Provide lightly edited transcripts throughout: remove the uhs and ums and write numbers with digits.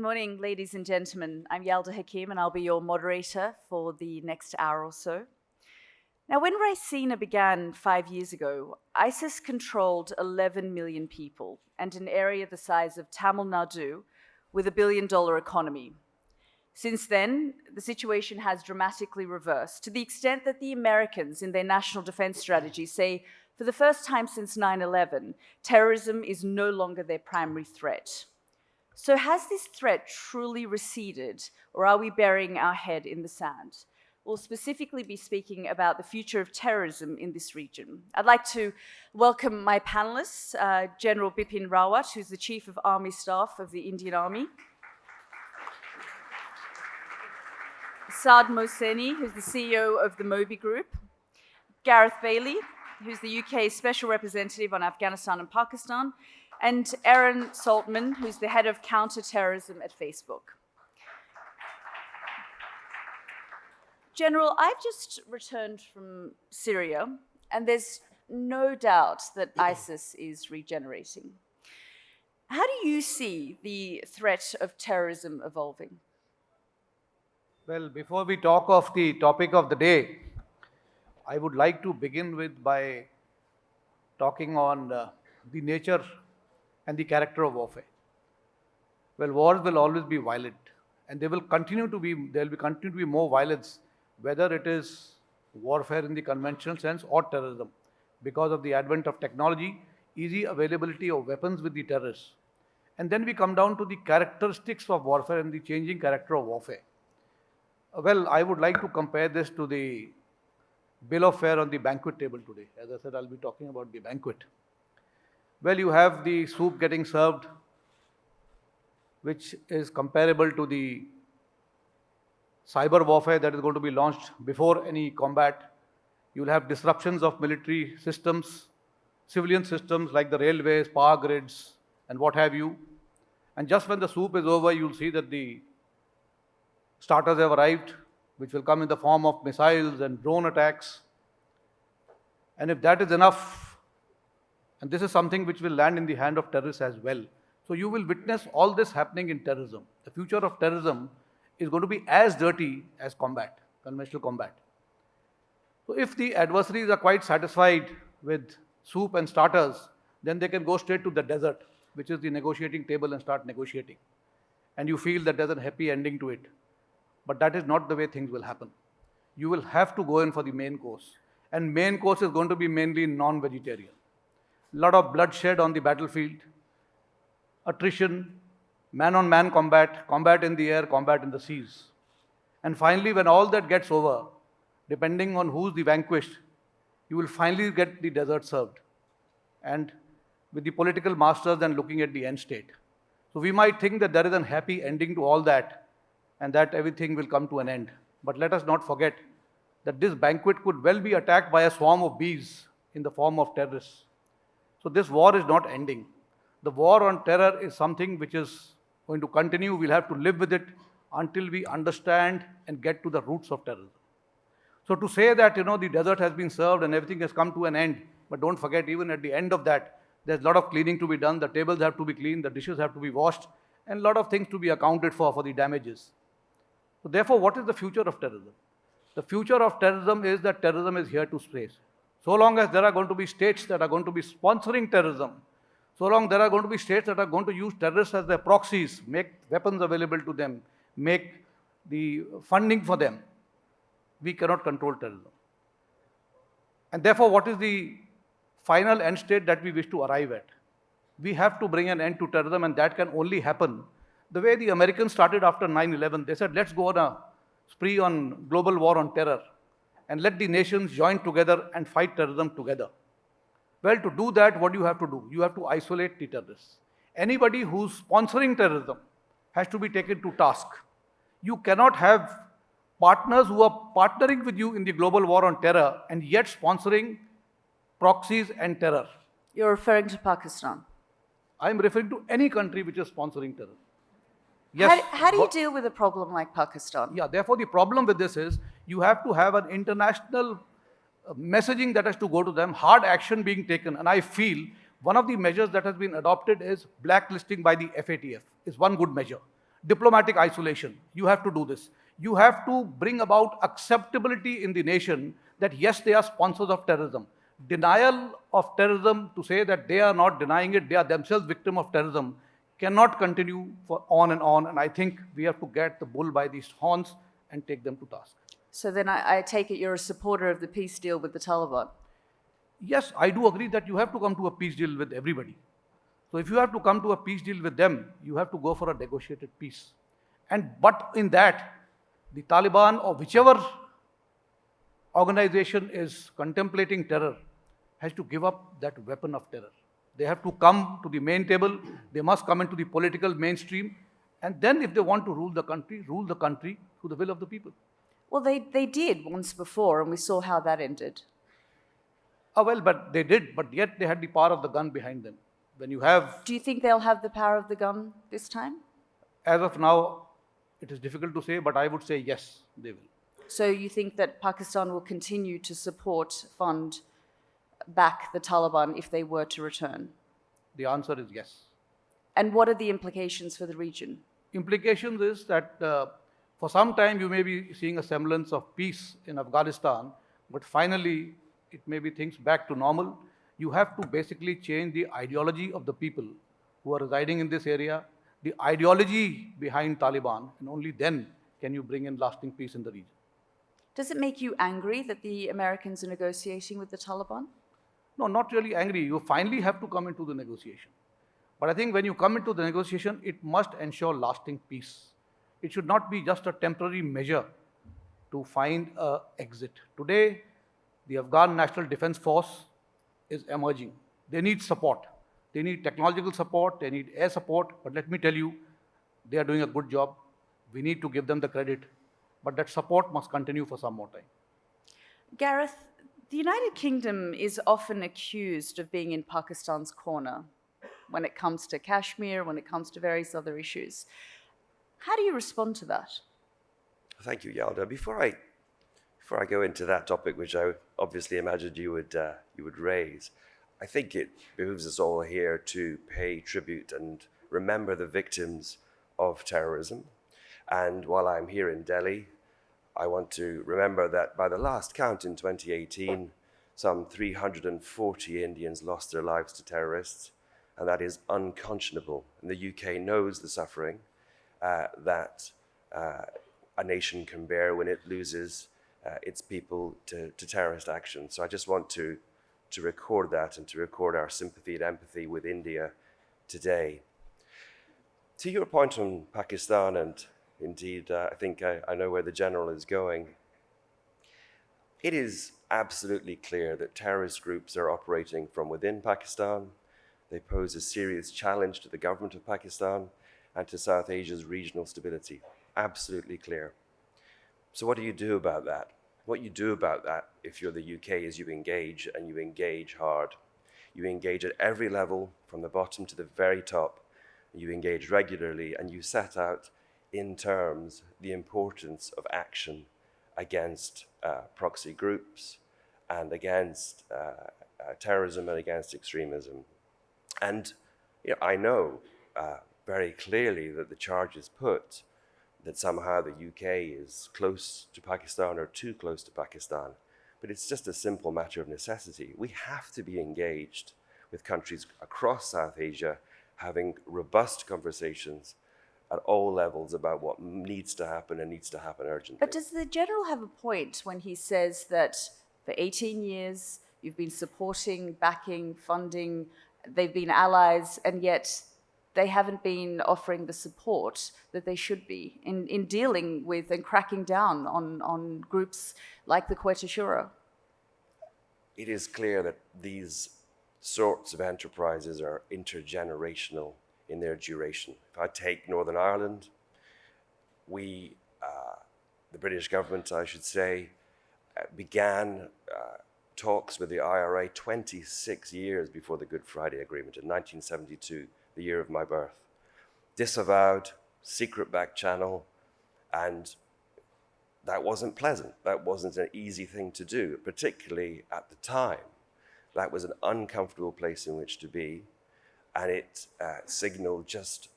morning, ladies and gentlemen. I'm Yalda Hakim, and I'll be your moderator for the next hour or so. Now, when Raisina began 5 years ago, ISIS controlled 11 million people and an area the size of Tamil Nadu with a $1 billion economy. Since then, the situation has dramatically reversed to the extent that the Americans in their national defense strategy say, for the first time since 9/11, terrorism is no longer their primary threat. So has this threat truly receded, or are we burying our head in the sand? We'll specifically be speaking about the future of terrorism in this region. I'd like to welcome my panelists, General Bipin Rawat, who's the Chief of Army Staff of the Indian Army, Saad Mohseni, who's the CEO of the Mobi Group, Gareth Bailey, who's the UK's Special Representative on Afghanistan and Pakistan, and Aaron Saltman, who's the head of counterterrorism at Facebook. General, I've just returned from Syria, and there's no doubt that ISIS is regenerating. How do you see the threat of terrorism evolving? Well, before we talk of the topic of the day, I would like to begin by talking on the nature and the character of warfare. Well, wars will always be violent, and there will continue to be more violence, whether it is warfare in the conventional sense or terrorism, because of the advent of technology, easy availability of weapons with the terrorists. And then we come down to the characteristics of warfare and the changing character of warfare. Well, I would like to compare this to the bill of fare on the banquet table today. As I said, I'll be talking about the banquet. Well, you have the soup getting served, which is comparable to the cyber warfare that is going to be launched before any combat. You'll have disruptions of military systems, civilian systems like the railways, power grids, and what have you. And just when the soup is over, you'll see that the starters have arrived, which will come in the form of missiles and drone attacks. And if that is enough, and this is something which will land in the hand of terrorists as well. So you will witness all this happening in terrorism. The future of terrorism is going to be as dirty as combat, conventional combat. So if the adversaries are quite satisfied with soup and starters, then they can go straight to the desert, which is the negotiating table, and start negotiating. And you feel that there's a happy ending to it. But that is not the way things will happen. You will have to go in for the main course. And main course is going to be mainly non-vegetarian. A lot of bloodshed on the battlefield, attrition, man-on-man combat, combat in the air, combat in the seas. And finally, when all that gets over, depending on who's the vanquished, you will finally get the desert served. And with the political masters then looking at the end state. So we might think that there is a happy ending to all that, and that everything will come to an end. But let us not forget that this banquet could well be attacked by a swarm of bees in the form of terrorists. So this war is not ending. The war on terror is something which is going to continue. We'll have to live with it until we understand and get to the roots of terrorism. So to say that, the desert has been served and everything has come to an end, but don't forget, even at the end of that, there's a lot of cleaning to be done. The tables have to be cleaned, the dishes have to be washed, and a lot of things to be accounted for the damages. So therefore, what is the future of terrorism? The future of terrorism is that terrorism is here to stay. So long as there are going to be states that are going to be sponsoring terrorism, so long there are going to be states that are going to use terrorists as their proxies, make weapons available to them, make the funding for them, we cannot control terrorism. And therefore, what is the final end state that we wish to arrive at? We have to bring an end to terrorism, and that can only happen the way the Americans started after 9/11. They said, let's go on a spree on global war on terror and let the nations join together and fight terrorism together. Well, to do that, what do you have to do? You have to isolate the terrorists. Anybody who's sponsoring terrorism has to be taken to task. You cannot have partners who are partnering with you in the global war on terror and yet sponsoring proxies and terror. You're referring to Pakistan? I'm referring to any country which is sponsoring terror. Yes. How do you deal with a problem like Pakistan? Yeah, therefore the problem with this is you have to have an international messaging that has to go to them, hard action being taken. And I feel one of the measures that has been adopted is blacklisting by the FATF is one good measure. Diplomatic isolation. You have to do this. You have to bring about acceptability in the nation that yes, they are sponsors of terrorism. Denial of terrorism, to say that they are not denying it, they are themselves victim of terrorism, cannot continue for on and on. And I think we have to get the bull by these horns and take them to task. So then I take it you're a supporter of the peace deal with the Taliban. Yes, I do agree that you have to come to a peace deal with everybody. So if you have to come to a peace deal with them, you have to go for a negotiated peace. But in that, the Taliban or whichever organization is contemplating terror has to give up that weapon of terror. They have to come to the main table. They must come into the political mainstream. And then if they want to rule the country through the will of the people. Well, they did once before, and we saw how that ended. Well, but they did, but yet they had the power of the gun behind them. When you have... Do you think they'll have the power of the gun this time? As of now, it is difficult to say, but I would say yes, they will. So you think that Pakistan will continue to support, fund, back the Taliban if they were to return? The answer is yes. And what are the implications for the region? Implications is that for some time you may be seeing a semblance of peace in Afghanistan, but finally it may be things back to normal. You have to basically change the ideology of the people who are residing in this area, the ideology behind Taliban, and only then can you bring in lasting peace in the region. Does it make you angry that the Americans are negotiating with the Taliban? No, not really angry. You finally have to come into the negotiation. But I think when you come into the negotiation, it must ensure lasting peace. It should not be just a temporary measure to find an exit. Today, the Afghan National Defense Force is emerging. They need support. They need technological support, they need air support, but let me tell you, they are doing a good job. We need to give them the credit, but that support must continue for some more time. Gareth, the United Kingdom is often accused of being in Pakistan's corner when it comes to Kashmir, when it comes to various other issues. How do you respond to that? Thank you, Yalda. Before I go into that topic, which I obviously imagined you would raise, I think it behooves us all here to pay tribute and remember the victims of terrorism. And while I'm here in Delhi, I want to remember that by the last count in 2018, some 340 Indians lost their lives to terrorists, and that is unconscionable. And the UK knows the suffering that a nation can bear when it loses its people to terrorist action. So I just want to record that and to record our sympathy and empathy with India today. To your point on Pakistan, and indeed I think I know where the General is going, it is absolutely clear that terrorist groups are operating from within Pakistan. They pose a serious challenge to the government of Pakistan and to South Asia's regional stability. Absolutely clear. So what do you do about that? What you do about that, if you're the UK, is you engage, and you engage hard. You engage at every level, from the bottom to the very top. You engage regularly, and you set out in terms the importance of action against proxy groups and against terrorism and against extremism. And I know very clearly that the charge is put that somehow the UK is close to Pakistan or too close to Pakistan. But it's just a simple matter of necessity. We have to be engaged with countries across South Asia, having robust conversations at all levels about what needs to happen and needs to happen urgently. But does the General have a point when he says that for 18 years you've been supporting, backing, funding, they've been allies, and yet they haven't been offering the support that they should be in dealing with and cracking down on groups like the Quetta Shura? It is clear that these sorts of enterprises are intergenerational in their duration. If I take Northern Ireland, we, the British government, I should say, began talks with the IRA 26 years before the Good Friday Agreement in 1972. The year of my birth. Disavowed, secret back channel, and that wasn't pleasant. That wasn't an easy thing to do, particularly at the time. That was an uncomfortable place in which to be, and it signaled just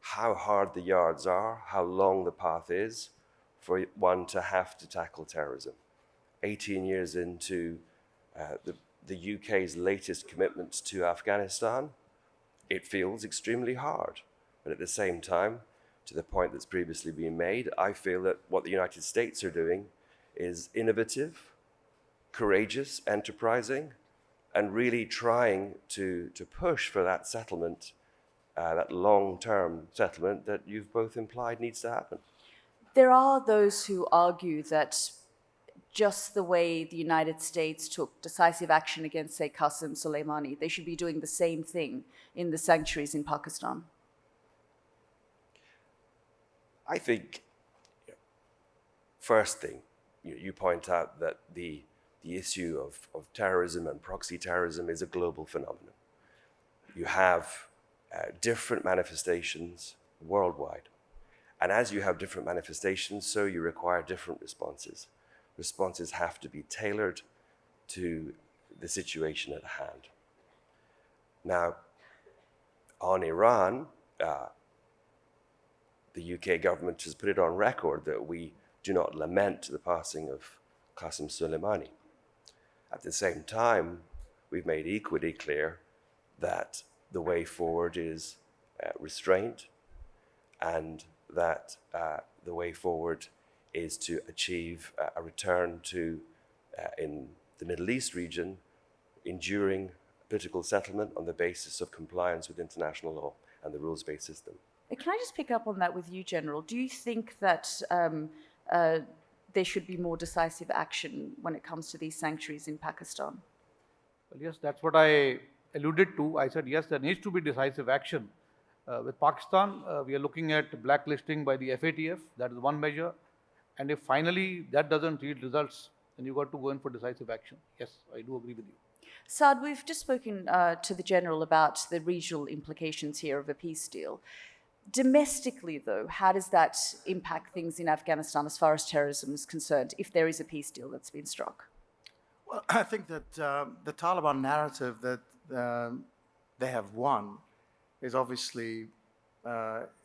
how hard the yards are, how long the path is for one to have to tackle terrorism. 18 years into the UK's latest commitments to Afghanistan, it feels extremely hard. But at the same time, to the point that's previously been made, I feel that what the United States are doing is innovative, courageous, enterprising, and really trying to push for that settlement, that long-term settlement that you've both implied needs to happen. There are those who argue that just the way the United States took decisive action against, say, Qasem Soleimani, they should be doing the same thing in the sanctuaries in Pakistan. I think, first thing, you point out that the issue of terrorism and proxy terrorism is a global phenomenon. You have different manifestations worldwide. And as you have different manifestations, so you require different responses. Responses have to be tailored to the situation at hand. Now, on Iran, the UK government has put it on record that we do not lament the passing of Qasem Soleimani. At the same time, we've made equally clear that the way forward is restraint, and that the way forward is to achieve a return to, in the Middle East region, enduring political settlement on the basis of compliance with international law and the rules-based system. Can I just pick up on that with you, General? Do you think that there should be more decisive action when it comes to these sanctuaries in Pakistan? Well, yes, that's what I alluded to. I said, yes, there needs to be decisive action. With Pakistan, we are looking at blacklisting by the FATF. That is one measure. And if finally that doesn't yield results, then you've got to go in for decisive action. Yes, I do agree with you. Saad, we've just spoken to the General about the regional implications here of a peace deal. Domestically, though, how does that impact things in Afghanistan as far as terrorism is concerned, if there is a peace deal that's been struck? Well, I think that the Taliban narrative that they have won is obviously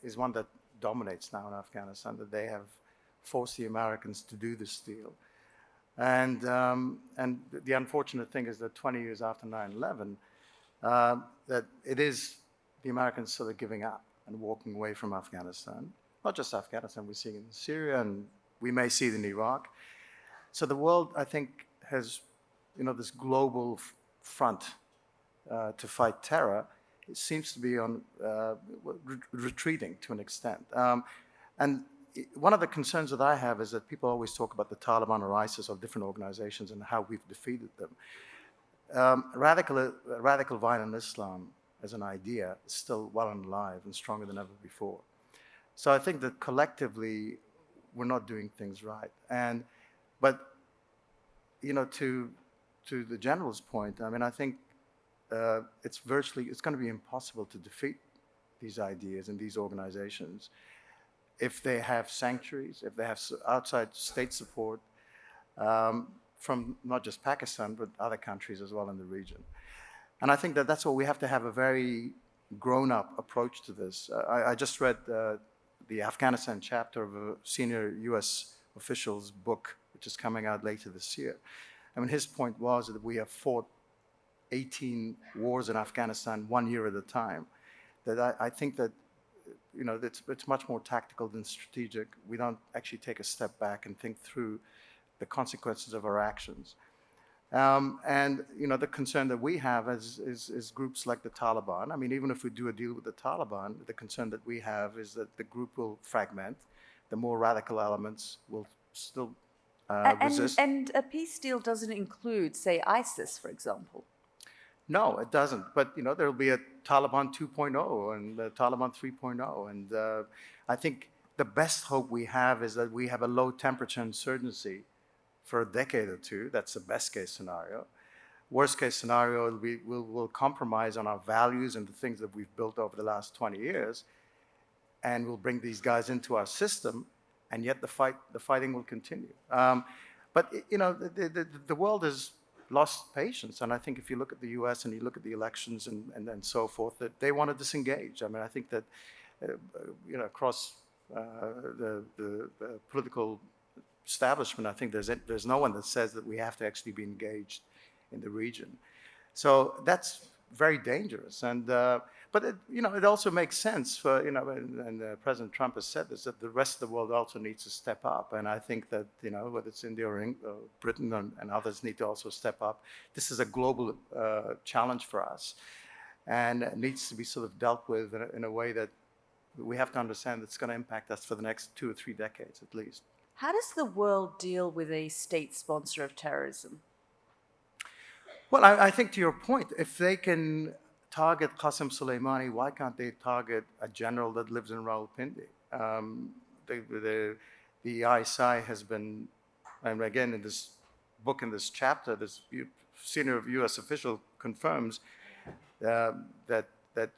is one that dominates now in Afghanistan, that they have forced the Americans to do this deal. And the unfortunate thing is that 20 years after 9/11, that it is the Americans sort of giving up and walking away from Afghanistan. Not just Afghanistan, we're seeing it in Syria, and we may see it in Iraq. So the world, I think, has, this global front to fight terror. It seems to be on retreating to an extent. And one of the concerns that I have is that people always talk about the Taliban or ISIS or different organizations and how we've defeated them. Radical violent Islam as an idea is still well and alive and stronger than ever before. So I think that collectively we're not doing things right. But to the General's point, I mean, I think it's going to be impossible to defeat these ideas and these organizations if they have sanctuaries, if they have outside state support from not just Pakistan, but other countries as well in the region. And I think that that's what we have to have, a very grown-up approach to this. I just read the Afghanistan chapter of a senior US official's book, which is coming out later this year. I mean, his point was that we have fought 18 wars in Afghanistan 1 year at a time. That I think that it's much more tactical than strategic. We don't actually take a step back and think through the consequences of our actions. And the concern that we have is groups like the Taliban. I mean, even if we do a deal with the Taliban, the concern that we have is that the group will fragment. The more radical elements will still resist. And a peace deal doesn't include, say, ISIS, for example. No, it doesn't. But there will be a Taliban 2.0 and a Taliban 3.0. And I think the best hope we have is that we have a low temperature insurgency for a decade or two. That's the best case scenario. Worst case scenario, we'll compromise on our values and the things that we've built over the last 20 years, and we'll bring these guys into our system, and yet the fighting will continue. But the world has lost patience, and I think if you look at the U.S. and you look at the elections and so forth, that they want to disengage. I mean, I think that across the political establishment, I think there's no one that says that we have to actually be engaged in the region. So that's very dangerous. And but it also makes sense for and President Trump has said this, that the rest of the world also needs to step up. And I think that whether it's India or Britain and others need to also step up. This is a global challenge for us, and it needs to be sort of dealt with in a way that we have to understand it's going to impact us for the next 2 or 3 decades at least. How does the world deal with a state sponsor of terrorism? Well, I think to your point, if they can target Qasem Soleimani, why can't they target a general that lives in Rawalpindi? The ISI has been, and again in this book, in this chapter, this senior U.S. official confirms that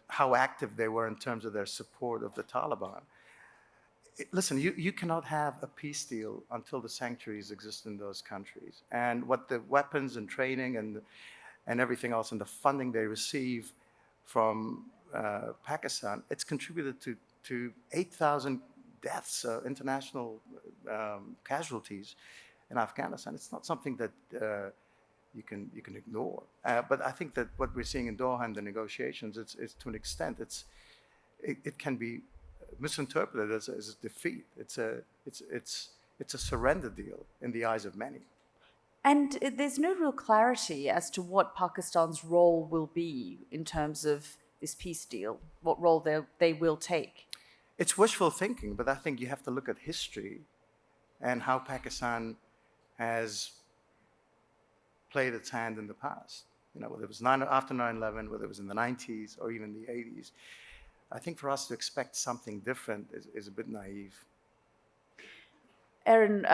how active they were in terms of their support of the Taliban. Listen, you cannot have a peace deal until the sanctuaries exist in those countries. And what the weapons and training and everything else and the funding they receive from Pakistan, it's contributed to 8,000 deaths, international casualties in Afghanistan. It's not something that you can ignore. But I think that what we're seeing in Doha and the negotiations, it's to an extent, it can be misinterpreted as a defeat. It's a surrender deal in the eyes of many. And there's no real clarity as to what Pakistan's role will be in terms of this peace deal, what role they will take. It's wishful thinking, but I think you have to look at history and how Pakistan has played its hand in the past. Whether it was after 9/11, whether it was in the 90s or even the 80s. I think for us to expect something different is a bit naive. Aaron,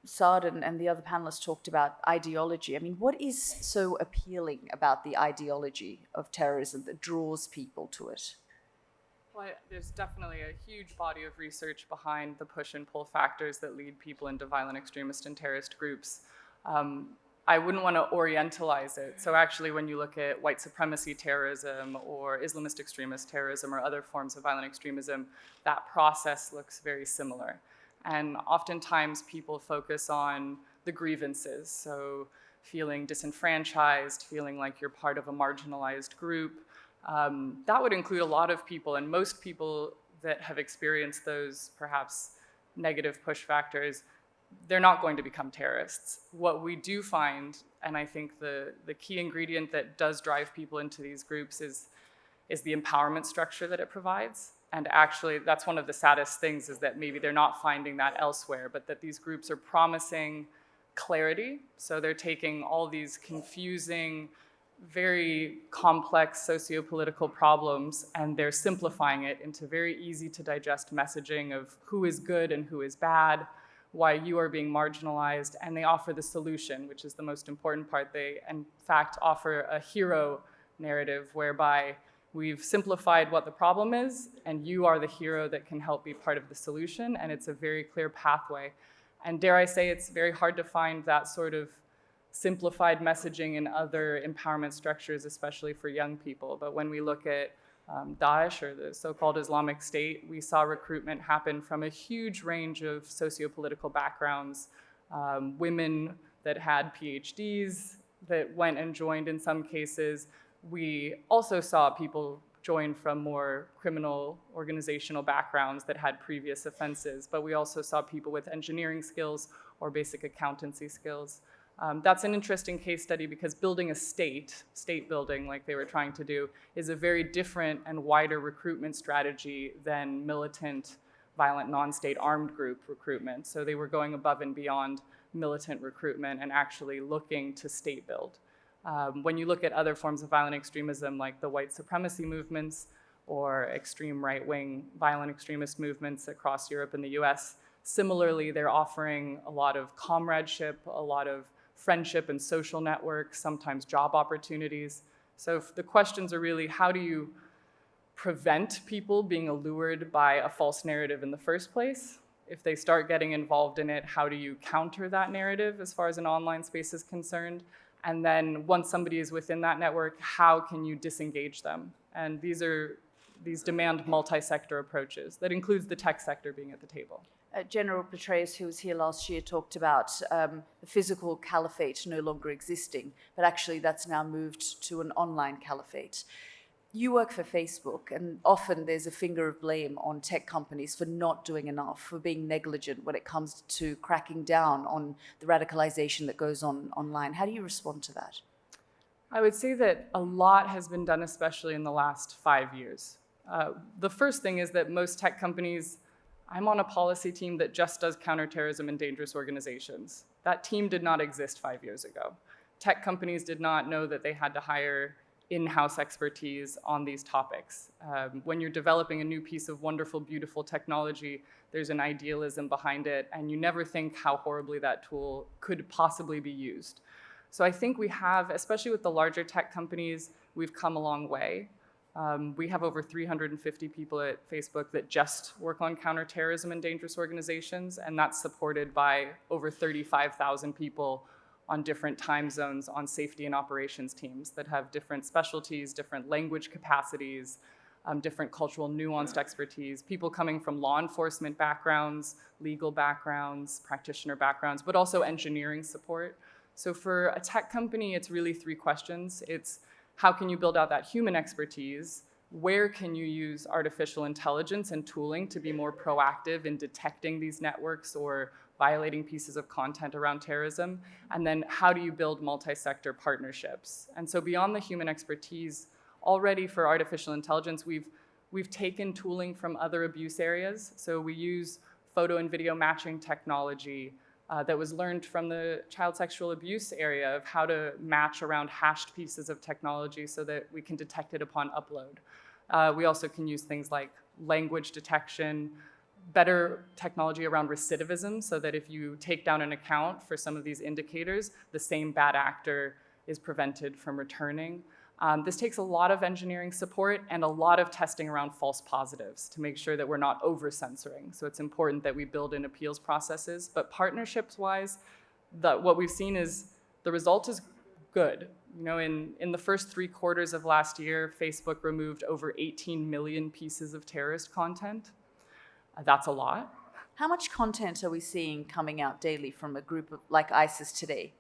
Saad and the other panelists talked about ideology. I mean, what is so appealing about the ideology of terrorism that draws people to it? Well, there's definitely a huge body of research behind the push and pull factors that lead people into violent extremist and terrorist groups. I wouldn't want to orientalize it. So actually, when you look at white supremacy terrorism or Islamist extremist terrorism or other forms of violent extremism, that process looks very similar. And oftentimes people focus on the grievances. So feeling disenfranchised, feeling like you're part of a marginalized group. That would include a lot of people, and most people that have experienced those perhaps negative push factors, they're not going to become terrorists. What we do find, and I think the key ingredient that does drive people into these groups is the empowerment structure that it provides. And actually, that's one of the saddest things, is that maybe they're not finding that elsewhere, but that these groups are promising clarity. So they're taking all these confusing, very complex socio-political problems, and they're simplifying it into very easy to digest messaging of who is good and who is bad, why you are being marginalized, and they offer the solution, which is the most important part. They, in fact, offer a hero narrative whereby we've simplified what the problem is, and you are the hero that can help be part of the solution, and it's a very clear pathway. And dare I say, it's very hard to find that sort of simplified messaging in other empowerment structures, especially for young people. But when we look at Daesh, or the so-called Islamic State, we saw recruitment happen from a huge range of socio-political backgrounds, women that had PhDs that went and joined in some cases. We also saw people join from more criminal organizational backgrounds that had previous offenses, but we also saw people with engineering skills or basic accountancy skills. That's an interesting case study because building a state building like they were trying to do, is a very different and wider recruitment strategy than militant, violent, non-state armed group recruitment. So they were going above and beyond militant recruitment and actually looking to state build. When you look at other forms of violent extremism like the white supremacy movements or extreme right-wing violent extremist movements across Europe and the US, similarly, they're offering a lot of comradeship, a lot of friendship and social networks, sometimes job opportunities. So the questions are really, how do you prevent people being allured by a false narrative in the first place? If they start getting involved in it, how do you counter that narrative as far as an online space is concerned? And then once somebody is within that network, how can you disengage them? And these are these demand multi-sector approaches. That includes the tech sector being at the table. General Petraeus, who was here last year, talked about the physical caliphate no longer existing, but actually that's now moved to an online caliphate. You work for Facebook, and often there's a finger of blame on tech companies for not doing enough, for being negligent when it comes to cracking down on the radicalization that goes on online. How do you respond to that? I would say that a lot has been done, especially in the last 5 years. The first thing is that most tech companies, I'm on a policy team that just does counterterrorism and dangerous organizations. That team did not exist 5 years ago. Tech companies did not know that they had to hire in-house expertise on these topics. When you're developing a new piece of wonderful, beautiful technology, there's an idealism behind it, and you never think how horribly that tool could possibly be used. So I think we have, especially with the larger tech companies, we've come a long way. We have over 350 people at Facebook that just work on counterterrorism and dangerous organizations, and that's supported by over 35,000 people on different time zones on safety and operations teams that have different specialties, different language capacities, different cultural nuanced expertise, people coming from law enforcement backgrounds, legal backgrounds, practitioner backgrounds, but also engineering support. So for a tech company, it's really 3 questions. It's how can you build out that human expertise? Where can you use artificial intelligence and tooling to be more proactive in detecting these networks or violating pieces of content around terrorism? And then how do you build multi-sector partnerships? And so beyond the human expertise, already for artificial intelligence, we've taken tooling from other abuse areas. So we use photo and video matching technology that was learned from the child sexual abuse area of how to match around hashed pieces of technology so that we can detect it upon upload. We also can use things like language detection, better technology around recidivism so that if you take down an account for some of these indicators, the same bad actor is prevented from returning. This takes a lot of engineering support and a lot of testing around false positives to make sure that we're not over-censoring. So it's important that we build in appeals processes. But partnerships-wise, what we've seen is the result is good. You know, in the first 3 quarters of last year, Facebook removed over 18 million pieces of terrorist content. That's a lot. How much content are we seeing coming out daily from a group like ISIS today?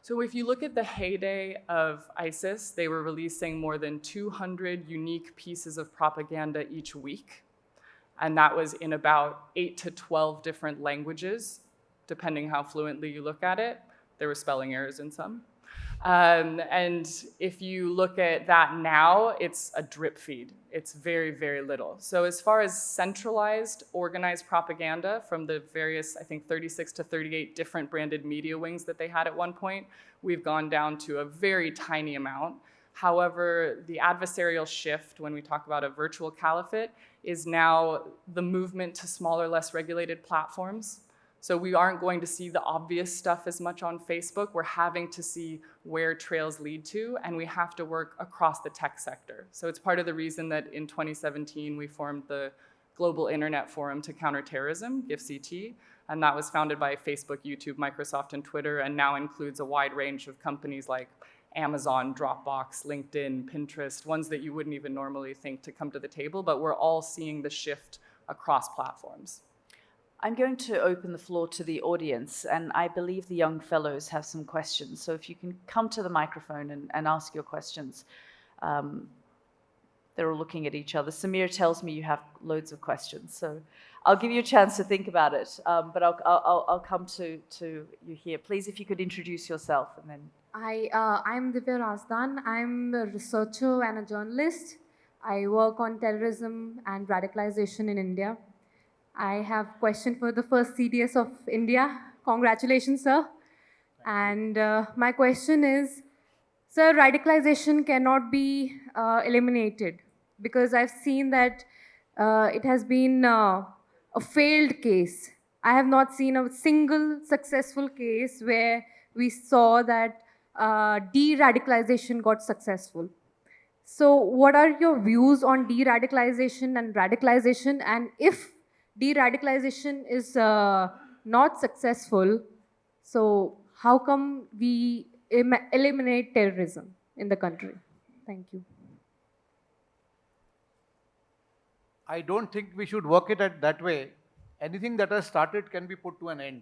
So if you look at the heyday of ISIS, they were releasing more than 200 unique pieces of propaganda each week. And that was in about 8 to 12 different languages, depending how fluently you look at it. There were spelling errors in some. And if you look at that now, it's a drip feed. It's very, very little. So as far as centralized, organized propaganda from the various, I think, 36 to 38 different branded media wings that they had at one point, we've gone down to a very tiny amount. However, the adversarial shift, when we talk about a virtual caliphate, is now the movement to smaller, less regulated platforms. So we aren't going to see the obvious stuff as much on Facebook. We're having to see where trails lead to, and we have to work across the tech sector. So it's part of the reason that in 2017 we formed the Global Internet Forum to Counterterrorism, GIFCT, and that was founded by Facebook, YouTube, Microsoft, and Twitter, and now includes a wide range of companies like Amazon, Dropbox, LinkedIn, Pinterest, ones that you wouldn't even normally think to come to the table, but we're all seeing the shift across platforms. I'm going to open the floor to the audience, and I believe the young fellows have some questions. So if you can come to the microphone and ask your questions. They're all looking at each other. Samir tells me you have loads of questions, so I'll give you a chance to think about it, but I'll come to you here. Please, if you could introduce yourself, and then... I'm Bipin Rawat. I'm a researcher and a journalist. I work on terrorism and radicalization in India. I have a question for the first CDS of India. Congratulations, sir. And my question is, sir, radicalization cannot be eliminated because I've seen that it has been a failed case. I have not seen a single successful case where we saw that de-radicalization got successful. So what are your views on de-radicalization and radicalization? And if de-radicalization is not successful, so how come we eliminate terrorism in the country? Thank you. I don't think we should work it at that way. Anything that has started can be put to an end.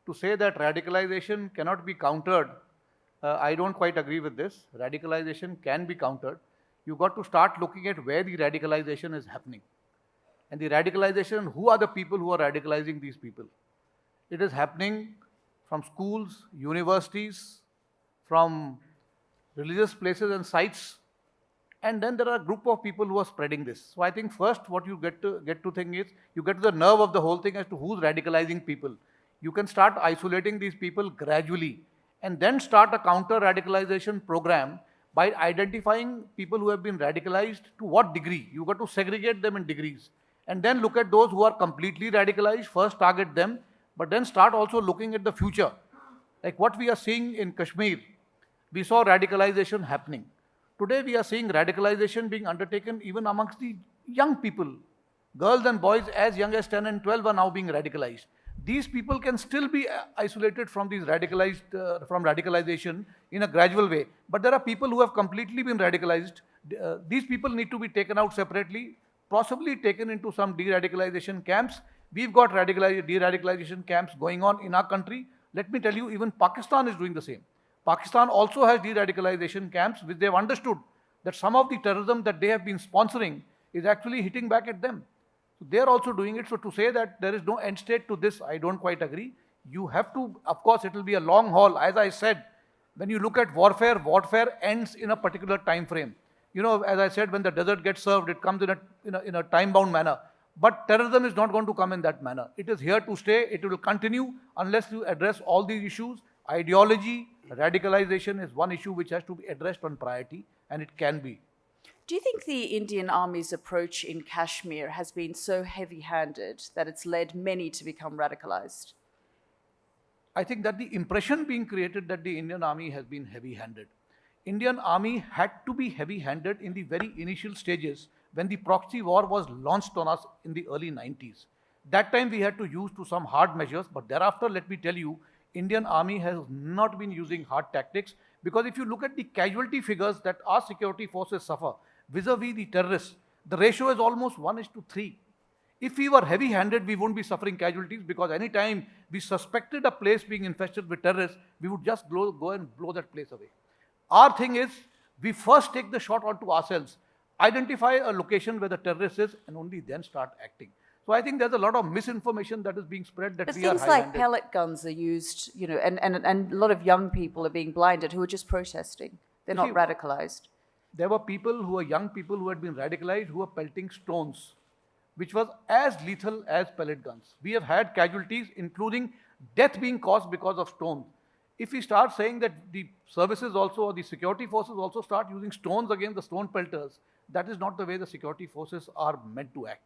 To say that radicalization cannot be countered, I don't quite agree with this. Radicalization can be countered. You've got to start looking at where the radicalization is happening. And the radicalization, who are the people who are radicalizing these people? It is happening from schools, universities, from religious places and sites. And then there are a group of people who are spreading this. So I think first what you get to think is, you get to the nerve of the whole thing as to who's radicalizing people. You can start isolating these people gradually and then start a counter-radicalization program by identifying people who have been radicalized to what degree. You've got to segregate them in degrees. And then look at those who are completely radicalized, first target them, but then start also looking at the future. Like what we are seeing in Kashmir, we saw radicalization happening. Today we are seeing radicalization being undertaken even amongst the young people. Girls and boys as young as 10 and 12 are now being radicalized. These people can still be isolated from these radicalization in a gradual way. But there are people who have completely been radicalized. These people need to be taken out separately, possibly taken into some de-radicalization camps. We've got de-radicalization camps going on in our country. Let me tell you, even Pakistan is doing the same. Pakistan also has de-radicalization camps, which they have understood that some of the terrorism that they have been sponsoring is actually hitting back at them. So they are also doing it. So to say that there is no end state to this, I don't quite agree. You have to, of course, it will be a long haul. As I said, when you look at warfare, warfare ends in a particular time frame. You know, as I said, when the dessert gets served, it comes in a time-bound manner. But terrorism is not going to come in that manner. It is here to stay. It will continue unless you address all these issues. Ideology, radicalization is one issue which has to be addressed on priority, and it can be. Do you think the Indian Army's approach in Kashmir has been so heavy-handed that it's led many to become radicalized? I think that the impression being created that the Indian Army has been heavy-handed. Indian Army had to be heavy-handed in the very initial stages when the proxy war was launched on us in the early 90s. That time we had to use to some hard measures, but thereafter, let me tell you, Indian Army has not been using hard tactics, because if you look at the casualty figures that our security forces suffer vis-a-vis the terrorists, the ratio is almost 1:3. If we were heavy-handed, we wouldn't be suffering casualties, because any time we suspected a place being infested with terrorists, we would just go and blow that place away. Our thing is, we first take the shot onto ourselves, identify a location where the terrorist is, and only then start acting. So I think there's a lot of misinformation that is being spread that But we are things high-handed. like pellet guns are used, you know, and a lot of young people are being blinded who are just protesting. They're not radicalized. There were people who were young people who had been radicalized who were pelting stones, which was as lethal as pellet guns. We have had casualties, including death being caused because of stones. If we start saying that the services also, or the security forces also start using stones against the stone pelters, that is not the way the security forces are meant to act.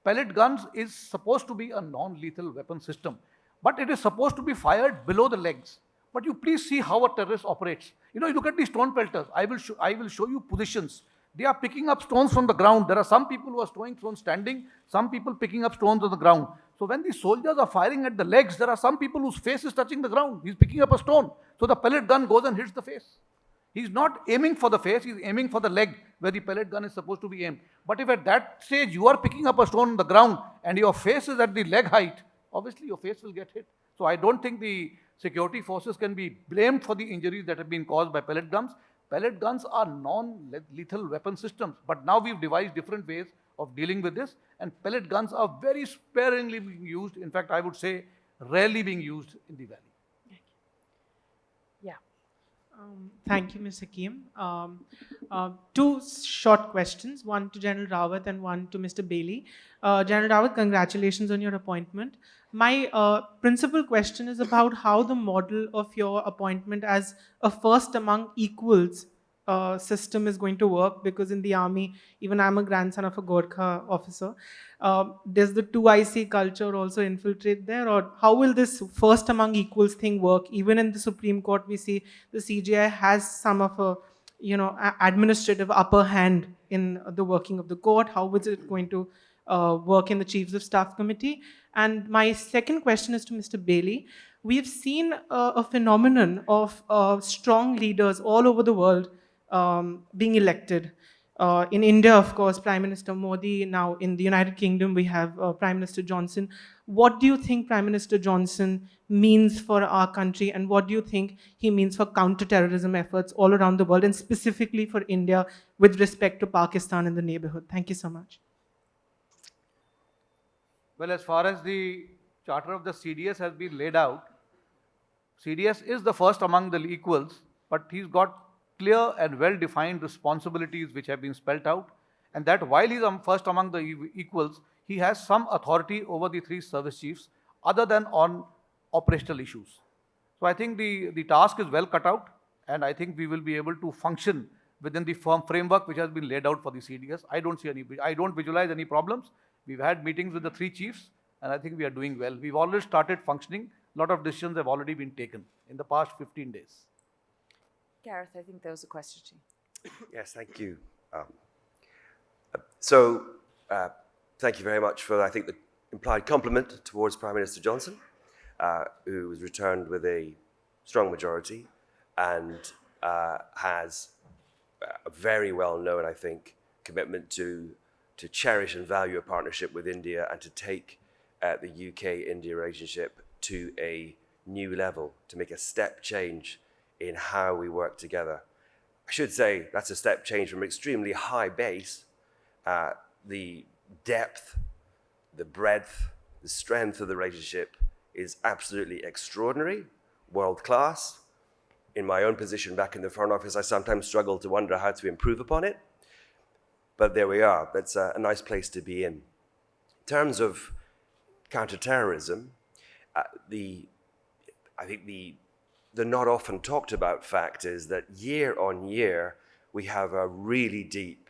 Pellet guns is supposed to be a non-lethal weapon system, but it is supposed to be fired below the legs. But you please see how a terrorist operates. You know, you look at these stone pelters. I will show you positions. They are picking up stones from the ground. There are some people who are throwing stones standing, some people picking up stones on the ground. So when the soldiers are firing at the legs, there are some people whose face is touching the ground. He's picking up a stone. So the pellet gun goes and hits the face. He's not aiming for the face, he's aiming for the leg where the pellet gun is supposed to be aimed. But if at that stage you are picking up a stone on the ground and your face is at the leg height, obviously your face will get hit. So I don't think the security forces can be blamed for the injuries that have been caused by pellet guns. Pellet guns are non-lethal weapon systems, but now we've devised different ways of dealing with this, and pellet guns are very sparingly being used. In fact, I would say rarely being used in the valley. Thank you, Ms. Hakim. Two short questions, one to General Rawat and one to Mr. Bailey. General Rawat, congratulations on your appointment. My principal question is about how the model of your appointment as a first among equals system is going to work, because in the army, even I'm a grandson of a Gorkha officer. Does the 2IC culture also infiltrate there, or how will this first among equals thing work? Even in the Supreme Court, we see the CJI has some of a, administrative upper hand in the working of the court. How is it going to work in the Chiefs of Staff Committee? And my second question is to Mr. Bailey. We've seen a phenomenon of strong leaders all over the world being elected. In India, of course, Prime Minister Modi. Now, in the United Kingdom, we have Prime Minister Johnson. What do you think Prime Minister Johnson means for our country, and what do you think he means for counterterrorism efforts all around the world, and specifically for India with respect to Pakistan and the neighborhood? Thank you so much. Well, as far as the charter of the CDS has been laid out, CDS is the first among the equals, but he's got clear and well-defined responsibilities which have been spelt out, and that while he's first among the equals, he has some authority over the 3 service chiefs other than on operational issues. So I think the task is well cut out, and I think we will be able to function within the firm framework which has been laid out for the CDS. I don't visualize any problems. We've had meetings with the 3 chiefs, and I think we are doing well. We've already started functioning. A lot of decisions have already been taken in the past 15 days. Gareth, I think there was a question to you. Yes, thank you. Thank you very much for, I think, the implied compliment towards Prime Minister Johnson, who was returned with a strong majority and has a very well-known, I think, commitment to cherish and value a partnership with India and to take the UK-India relationship to a new level, to make a step change in how we work together. I should say that's a step change from an extremely high base. The depth, the breadth, the strength of the relationship is absolutely extraordinary, world-class. In my own position back in the Foreign Office, I sometimes struggle to wonder how to improve upon it. But there we are. That's a nice place to be in. In terms of counterterrorism, I think the not often talked about fact is that year on year, we have a really deep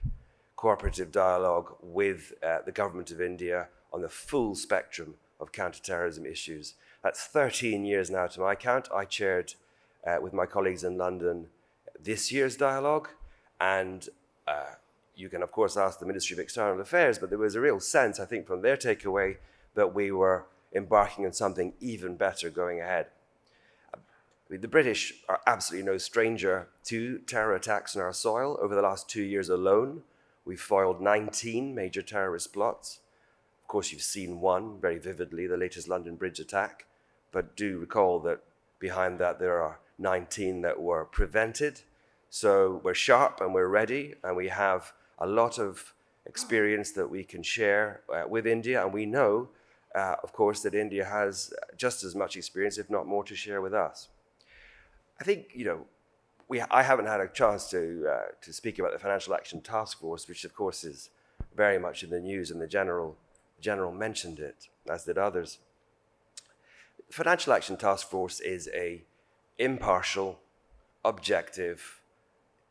cooperative dialogue with the government of India on the full spectrum of counterterrorism issues. That's 13 years now to my count. I chaired with my colleagues in London this year's dialogue, and you can of course ask the Ministry of External Affairs, but there was a real sense, I think, from their takeaway that we were embarking on something even better going ahead. The British are absolutely no stranger to terror attacks on our soil. Over the last 2 years alone, we've foiled 19 major terrorist plots. Of course, you've seen one very vividly, the latest London Bridge attack, but do recall that behind that there are 19 that were prevented. So we're sharp and we're ready, and we have a lot of experience that we can share with India, and we know, of course, that India has just as much experience, if not more, to share with us. I think, I haven't had a chance to speak about the Financial Action Task Force, which of course is very much in the news, and the General mentioned it, as did others. The Financial Action Task Force is an impartial, objective,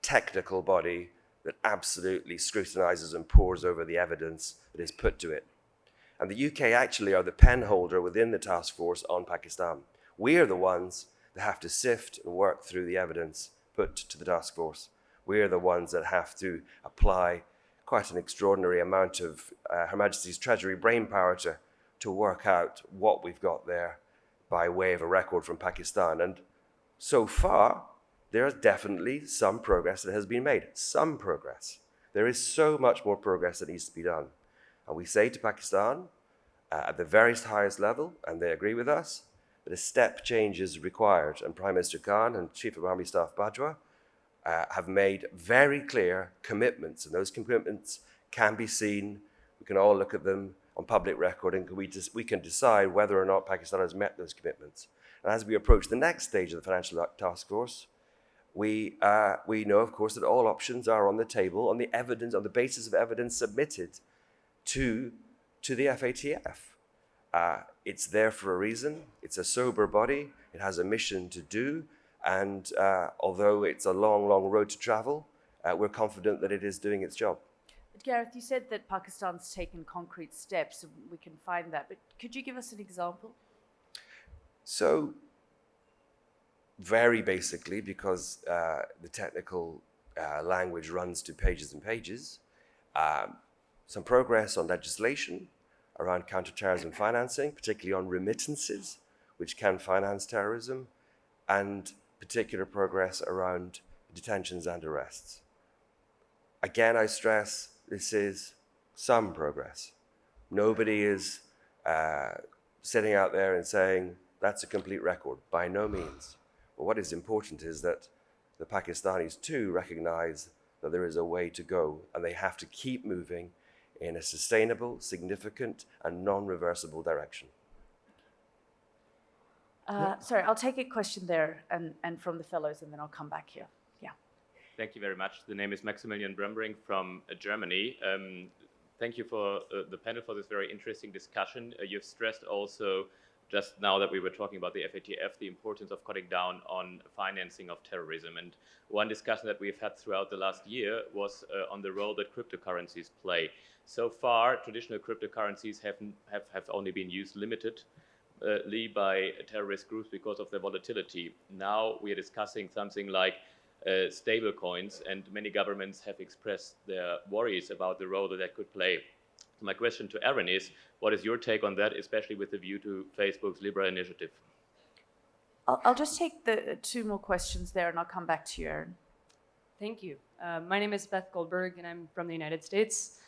technical body that absolutely scrutinizes and pores over the evidence that is put to it. And the UK actually are the penholder within the task force on Pakistan. We are the ones that have to sift and work through the evidence put to the task force. We are the ones that have to apply quite an extraordinary amount of Her Majesty's Treasury brainpower to work out what we've got there by way of a record from Pakistan. And so far, there is definitely some progress that has been made. Some progress. There is so much more progress that needs to be done. And we say to Pakistan, at the very highest level, and they agree with us, that a step change is required. And Prime Minister Khan and Chief of Army Staff Bajwa have made very clear commitments, and those commitments can be seen. We can all look at them on public record, and we can decide whether or not Pakistan has met those commitments. And as we approach the next stage of the Financial Task Force, we know, of course, that all options are on the table on the evidence, on the basis of evidence submitted to the FATF. It's there for a reason. It's a sober body. It has a mission to do. And although it's a long, long road to travel, we're confident that it is doing its job. But Gareth, you said that Pakistan's taken concrete steps, and we can find that. But could you give us an example? So, very basically, because the technical language runs to pages and pages, some progress on legislation around counterterrorism financing, particularly on remittances, which can finance terrorism, and particular progress around detentions and arrests. Again, I stress this is some progress. Nobody is sitting out there and saying that's a complete record, by no means. But what is important is that the Pakistanis too recognize that there is a way to go, and they have to keep moving in a sustainable, significant, and non-reversible direction. Sorry, I'll take a question there and from the fellows, and then I'll come back here. Yeah. Thank you very much. The name is Maximilian Brembring from Germany. Thank you for the panel for this very interesting discussion. You've stressed also, just now that we were talking about the FATF, the importance of cutting down on financing of terrorism. And one discussion that we've had throughout the last year was on the role that cryptocurrencies play. So far, traditional cryptocurrencies have only been used limitedly by terrorist groups because of their volatility. Now we are discussing something like stable coins, and many governments have expressed their worries about the role that that could play. My question to Aaron is, what is your take on that, especially with the view to Facebook's Libra initiative? I'll just take the two more questions there, and I'll come back to you, Aaron. Thank you. My name is Beth Goldberg, and I'm from the United States.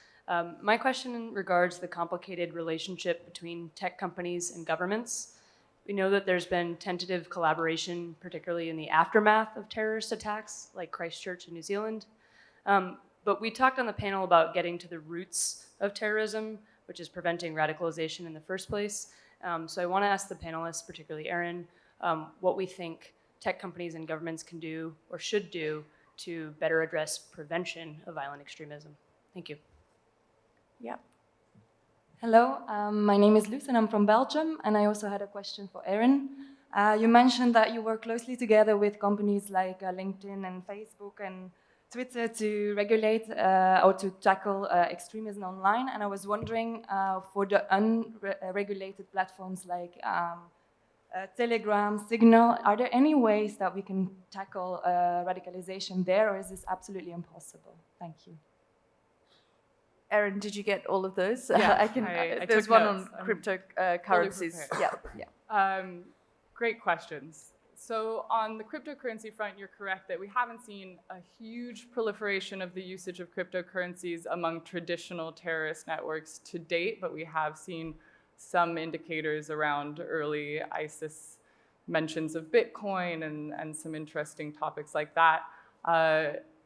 My question regards the complicated relationship between tech companies and governments. We know that there's been tentative collaboration, particularly in the aftermath of terrorist attacks like Christchurch in New Zealand. But we talked on the panel about getting to the roots of terrorism, which is preventing radicalization in the first place. So I want to ask the panelists, particularly Aaron, what we think tech companies and governments can do or should do to better address prevention of violent extremism. Thank you. Yeah. Hello, my name is Luce and I'm from Belgium, and I also had a question for Aaron. You mentioned that you work closely together with companies like LinkedIn and Facebook and Twitter to regulate or to tackle extremism online, and I was wondering for the unregulated platforms like Telegram, Signal, are there any ways that we can tackle radicalization there, or is this absolutely impossible? Thank you. Aaron, did you get all of those? Yeah, I took there's one notes. on cryptocurrencies. Yeah. Great questions. So on the cryptocurrency front, you're correct that we haven't seen a huge proliferation of the usage of cryptocurrencies among traditional terrorist networks to date, but we have seen some indicators around early ISIS mentions of Bitcoin and some interesting topics like that.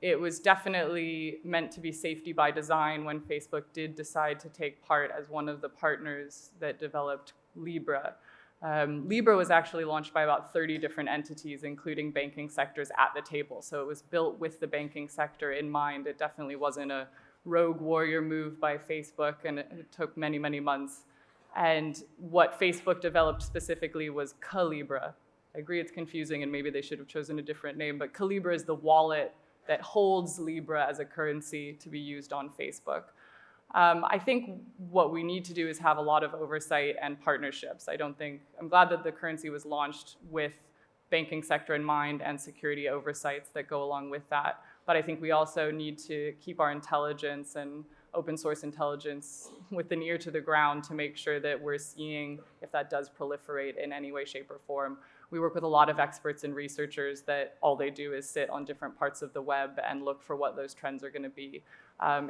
It was definitely meant to be safety by design when Facebook did decide to take part as one of the partners that developed Libra. Libra was actually launched by about 30 different entities, including banking sectors at the table. So it was built with the banking sector in mind. It definitely wasn't a rogue warrior move by Facebook, and it took many, many months. And what Facebook developed specifically was Calibra. I agree it's confusing, and maybe they should have chosen a different name, but Calibra is the wallet that holds Libra as a currency to be used on Facebook. I think what we need to do is have a lot of oversight and partnerships. I'm glad that the currency was launched with banking sector in mind and security oversights that go along with that. But I think we also need to keep our intelligence and open source intelligence with an ear to the ground to make sure that we're seeing if that does proliferate in any way, shape, or form. We work with a lot of experts and researchers that all they do is sit on different parts of the web and look for what those trends are going to be.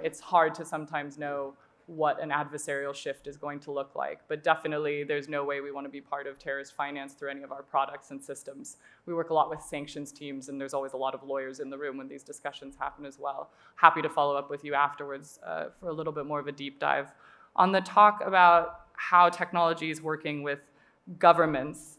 It's hard to sometimes know what an adversarial shift is going to look like, but definitely there's no way we want to be part of terrorist finance through any of our products and systems. We work a lot with sanctions teams, and there's always a lot of lawyers in the room when these discussions happen as well. Happy to follow up with you afterwards for a little bit more of a deep dive. On the talk about how technology is working with governments,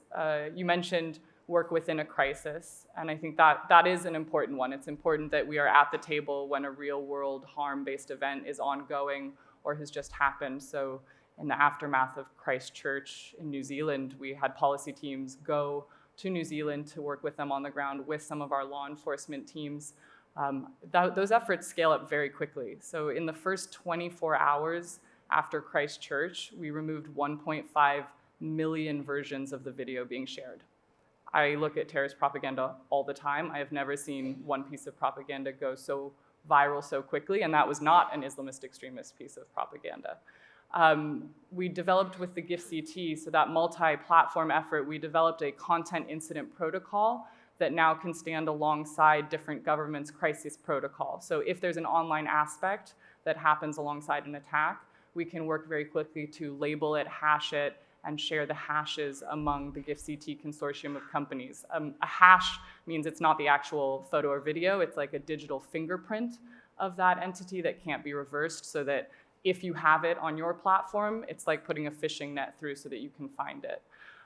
you mentioned work within a crisis, and I think that is an important one. It's important that we are at the table when a real-world harm-based event is ongoing or has just happened. So in the aftermath of Christchurch in New Zealand, we had policy teams go to New Zealand to work with them on the ground with some of our law enforcement teams. Those efforts scale up very quickly. So in the first 24 hours after Christchurch, we removed 1.5 million versions of the video being shared. I look at terrorist propaganda all the time. I have never seen one piece of propaganda go so viral so quickly, and that was not an Islamist extremist piece of propaganda. We developed with the GIF-CT, so that multi-platform effort, we developed a content incident protocol that now can stand alongside different governments' crisis protocol. So if there's an online aspect that happens alongside an attack, we can work very quickly to label it, hash it, and share the hashes among the GIFCT consortium of companies. A hash means it's not the actual photo or video, it's like a digital fingerprint of that entity that can't be reversed, so that if you have it on your platform, it's like putting a fishing net through so that you can find it.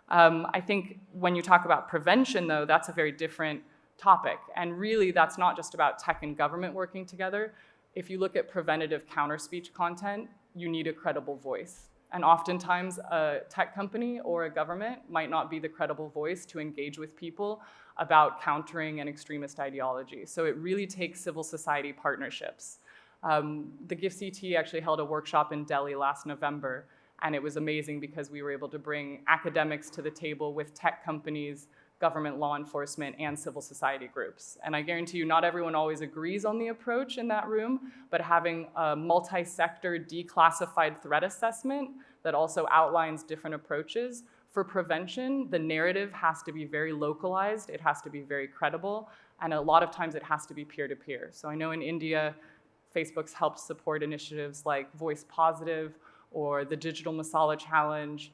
I think when you talk about prevention, though, that's a very different topic. And really, that's not just about tech and government working together. If you look at preventative counter-speech content, you need a credible voice. And oftentimes, a tech company or a government might not be the credible voice to engage with people about countering an extremist ideology. So it really takes civil society partnerships. The GIFCT actually held a workshop in Delhi last November, and it was amazing because we were able to bring academics to the table with tech companies, government law enforcement, and civil society groups. And I guarantee you, not everyone always agrees on the approach in that room, but having a multi-sector declassified threat assessment that also outlines different approaches for prevention, the narrative has to be very localized, it has to be very credible, and a lot of times it has to be peer-to-peer. So I know in India, Facebook's helped support initiatives like Voice Positive or the Digital Masala Challenge.